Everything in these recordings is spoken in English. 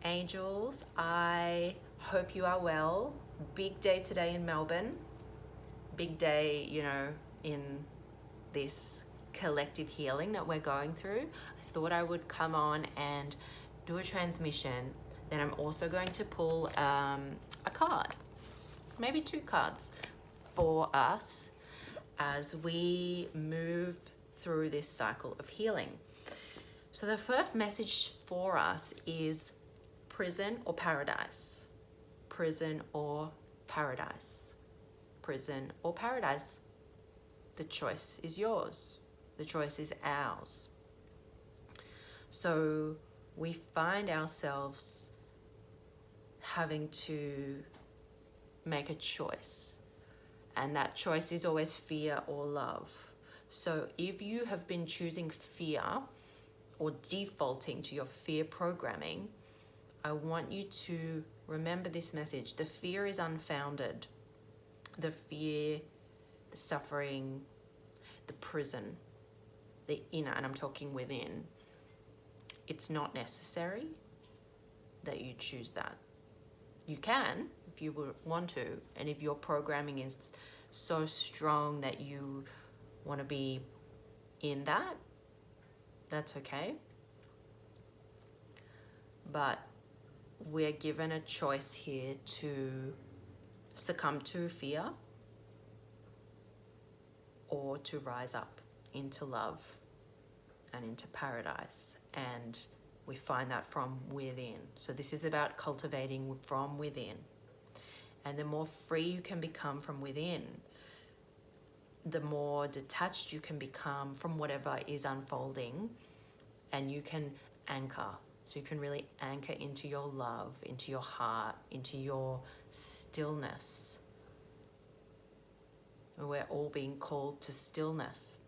Angels, I hope you are well. Big day today in Melbourne. Big day, in this collective healing that we're going through. I thought I would come on and do a transmission. Then I'm also going to pull a card, maybe two cards for us as we move through this cycle of healing. So the first message for us is prison or paradise. Prison or paradise. Prison or paradise. The choice is yours. The choice is ours. So we find ourselves having to make a choice. And that choice is always fear or love. So if you have been choosing fear or defaulting to your fear programming, I want you to remember this message. The fear is unfounded. The fear, the suffering, the prison, the inner, and I'm talking within. It's not necessary that you choose that. You can if you would want to, and if your programming is so strong that you want to be in that, that's okay. But we're given a choice here to succumb to fear or to rise up into love and into paradise. And we find that from within. So this is about cultivating from within. And the more free you can become from within, the more detached you can become from whatever is unfolding, and you can anchor. So you can really anchor into your love, into your heart, into your stillness. We're all being called to stillness.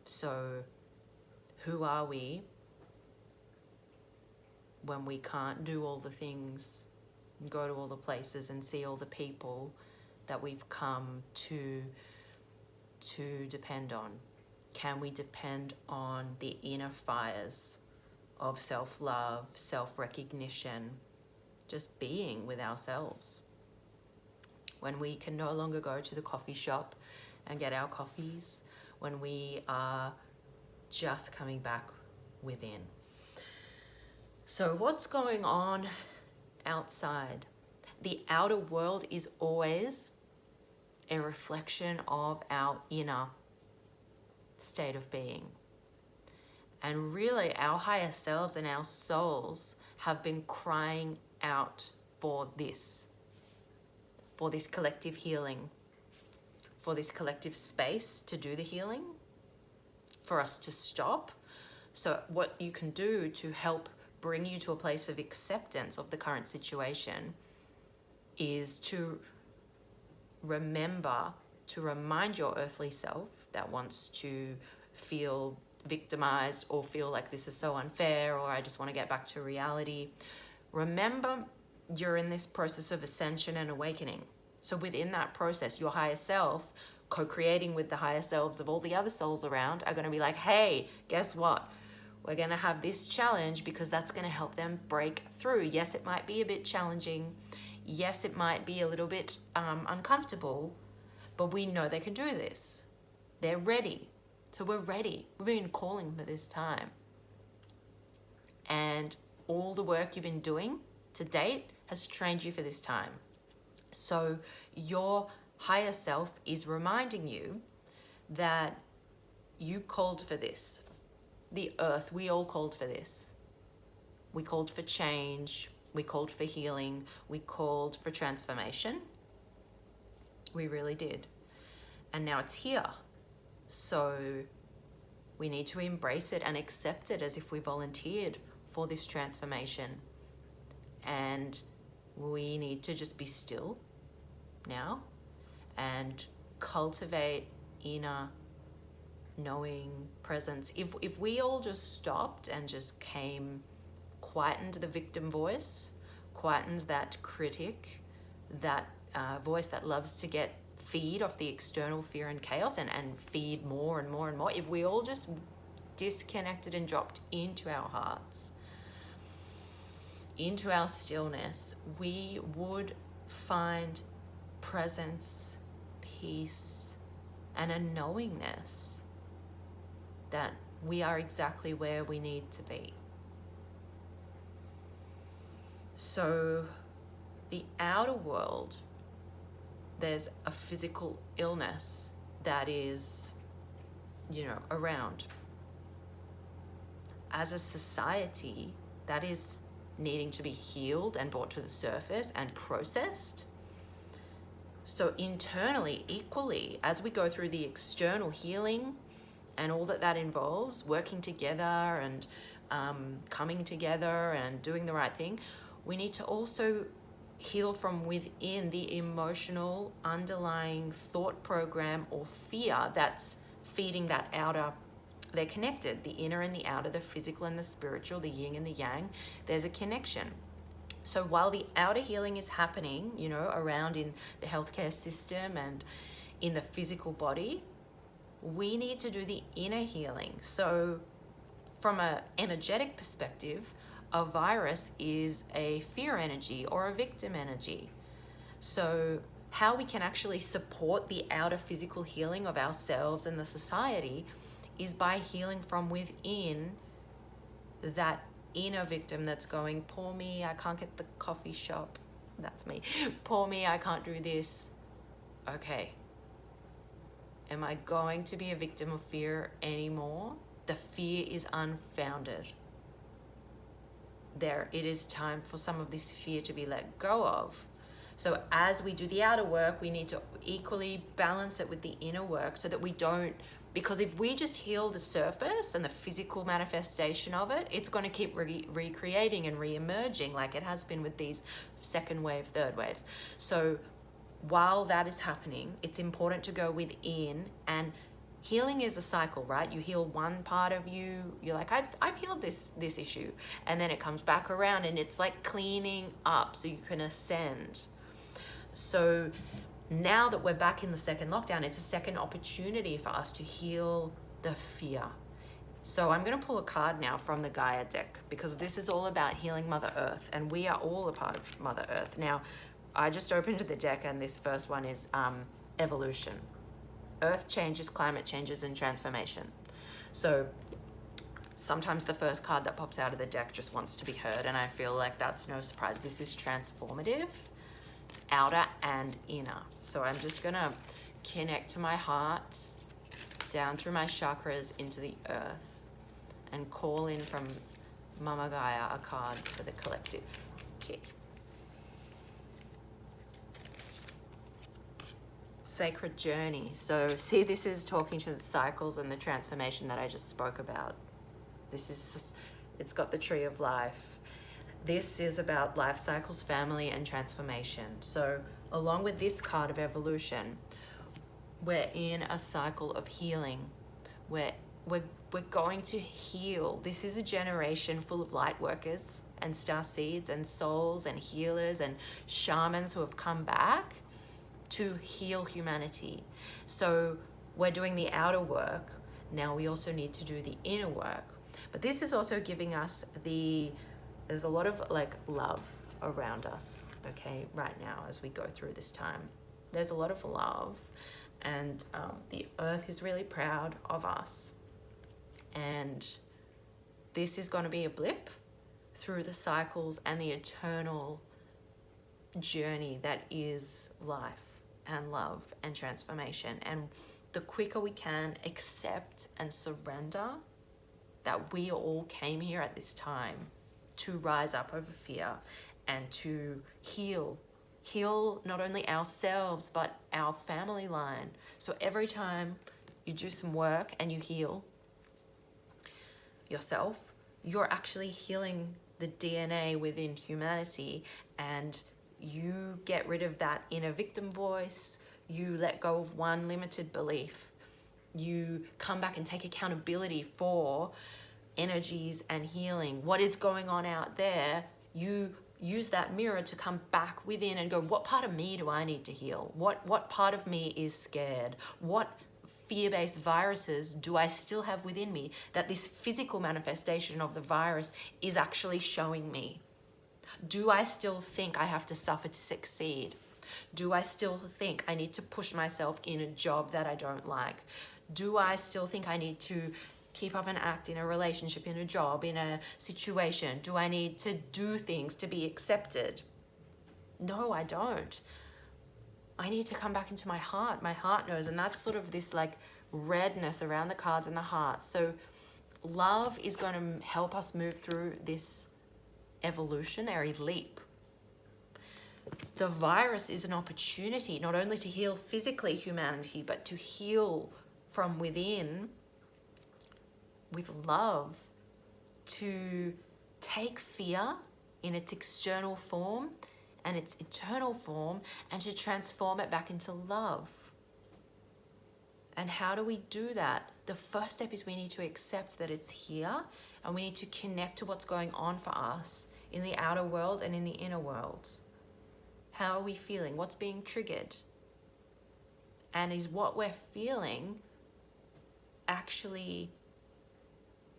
So who are we when we can't do all the things, go to all the places and see all the people that we've come to depend on? Can we depend on the inner fires of self-love, self-recognition, just being with ourselves? When we can no longer go to the coffee shop and get our coffees, when we are just coming back within. So what's going on outside? The outer world is always a reflection of our inner state of being. And really, our higher selves and our souls have been crying out for this collective healing, for this collective space to do the healing, for us to stop. So what you can do to help bring you to a place of acceptance of the current situation is to remember to remind your earthly self that wants to feel victimized or feel like this is so unfair, or I just want to get back to reality. Remember, you're in this process of ascension and awakening. So within that process, your higher self, co-creating with the higher selves of all the other souls around, are going to be like, hey, guess what? We're going to have this challenge because that's going to help them break through. Yes, it might be a bit challenging. Yes, it might be a little bit uncomfortable, but we know they can do this. They're ready. So we're ready. We've been calling for this time. And all the work you've been doing to date has trained you for this time. So your higher self is reminding you that you called for this. The earth, we all called for this. We called for change. We called for healing. We called for transformation. We really did. And now it's here. So we need to embrace it and accept it as if we volunteered for this transformation. And we need to just be still now and cultivate inner knowing presence. If we all just stopped and just quietened the victim voice, quietened that critic, that voice that loves to feed off the external fear and chaos and feed more and more and more, if we all just disconnected and dropped into our hearts into our stillness, we would find presence, peace, and a knowingness that we are exactly where we need to be. So the outer world, there's a physical illness that is, around. As a society, that is needing to be healed and brought to the surface and processed. So internally, equally, as we go through the external healing and all that involves, working together and coming together and doing the right thing, we need to also heal from within the emotional underlying thought program or fear that's feeding that outer. They're connected, the inner and the outer, the physical and the spiritual, the yin and the yang. There's a connection. So while the outer healing is happening, around in the healthcare system and in the physical body, we need to do the inner healing. So from an energetic perspective, a virus is a fear energy or a victim energy. So how we can actually support the outer physical healing of ourselves and the society is by healing from within that inner victim that's going, poor me, I can't get the coffee shop. That's me. Poor me, I can't do this. Okay. Am I going to be a victim of fear anymore? The fear is unfounded. It is time for some of this fear to be let go of. So as we do the outer work, we need to equally balance it with the inner work so that we don't, because if we just heal the surface and the physical manifestation of it, it's going to keep recreating and re-emerging like it has been with these second wave, third waves. So while that is happening, it's important to go within, and healing is a cycle, right? You heal one part of you, you're like, I've healed this issue, and then it comes back around and it's like cleaning up so you can ascend. So now that we're back in the second lockdown, it's a second opportunity for us to heal the fear. So I'm going to pull a card now from the Gaia deck, because this is all about healing Mother Earth, and we are all a part of Mother Earth. Now, I just opened the deck, and this first one is evolution. Earth changes, climate changes, and transformation. So sometimes the first card that pops out of the deck just wants to be heard, and I feel like that's no surprise. This is transformative, outer and inner. So I'm just gonna connect to my heart, down through my chakras into the earth, and call in from Mama Gaia a card for the collective. Okay. Sacred journey. So see, this is talking to the cycles and the transformation that I just spoke about. It's got the tree of life. This is about life cycles, family, and transformation. So along with this card of evolution, we're in a cycle of healing. We're going to heal. This is a generation full of light workers and star seeds and souls and healers and shamans who have come back to heal humanity. So we're doing the outer work. Now we also need to do the inner work. But this is also giving us there's a lot of love around us, okay, right now as we go through this time. There's a lot of love, and the earth is really proud of us. And this is going to be a blip through the cycles and the eternal journey that is life and love and transformation. And the quicker we can accept and surrender that we all came here at this time to rise up over fear and to heal not only ourselves but our family line. So every time you do some work and you heal yourself, you're actually healing the DNA within humanity, and you get rid of that inner victim voice. You let go of one limited belief. You come back and take accountability for energies and healing. What is going on out there? You use that mirror to come back within and go, what part of me do I need to heal? What part of me is scared? What fear-based viruses do I still have within me that this physical manifestation of the virus is actually showing me? Do I still think I have to suffer to succeed? Do I still think I need to push myself in a job that I don't like? Do I still think I need to keep up an act in a relationship, in a job, in a situation? Do I need to do things to be accepted? No, I don't. I need to come back into my heart. My heart knows. And that's sort of this like redness around the cards and the heart. So love is going to help us move through this evolutionary leap. The virus is an opportunity not only to heal physically humanity, but to heal from within with love, to take fear in its external form and its eternal form and to transform it back into love. And how do we do that? The first step is we need to accept that it's here, and we need to connect to what's going on for us in the outer world and in the inner world. How are we feeling? What's being triggered? And is what we're feeling actually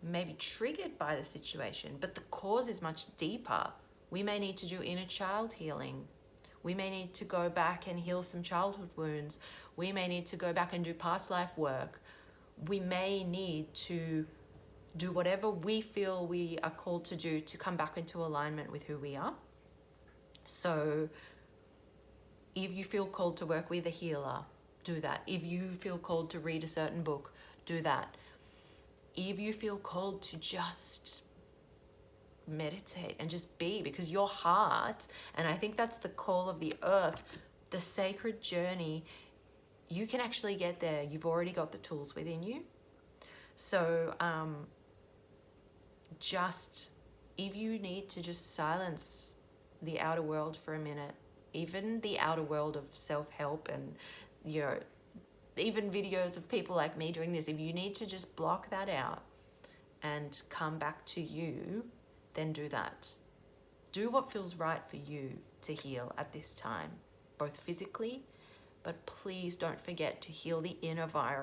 maybe triggered by the situation, but the cause is much deeper? We may need to do inner child healing. We may need to go back and heal some childhood wounds. We may need to go back and do past life work. We may need to do whatever we feel we are called to do to come back into alignment with who we are. So if you feel called to work with a healer, do that. If you feel called to read a certain book, do that. If you feel called to just meditate and just be, because your heart, and I think that's the call of the earth, the sacred journey, you can actually get there. You've already got the tools within you. So just if you need to just silence the outer world for a minute, even the outer world of self-help and even videos of people like me doing this, if you need to just block that out and come back to you, then do that. Do what feels right for you to heal at this time, both physically, but please don't forget to heal the inner virus.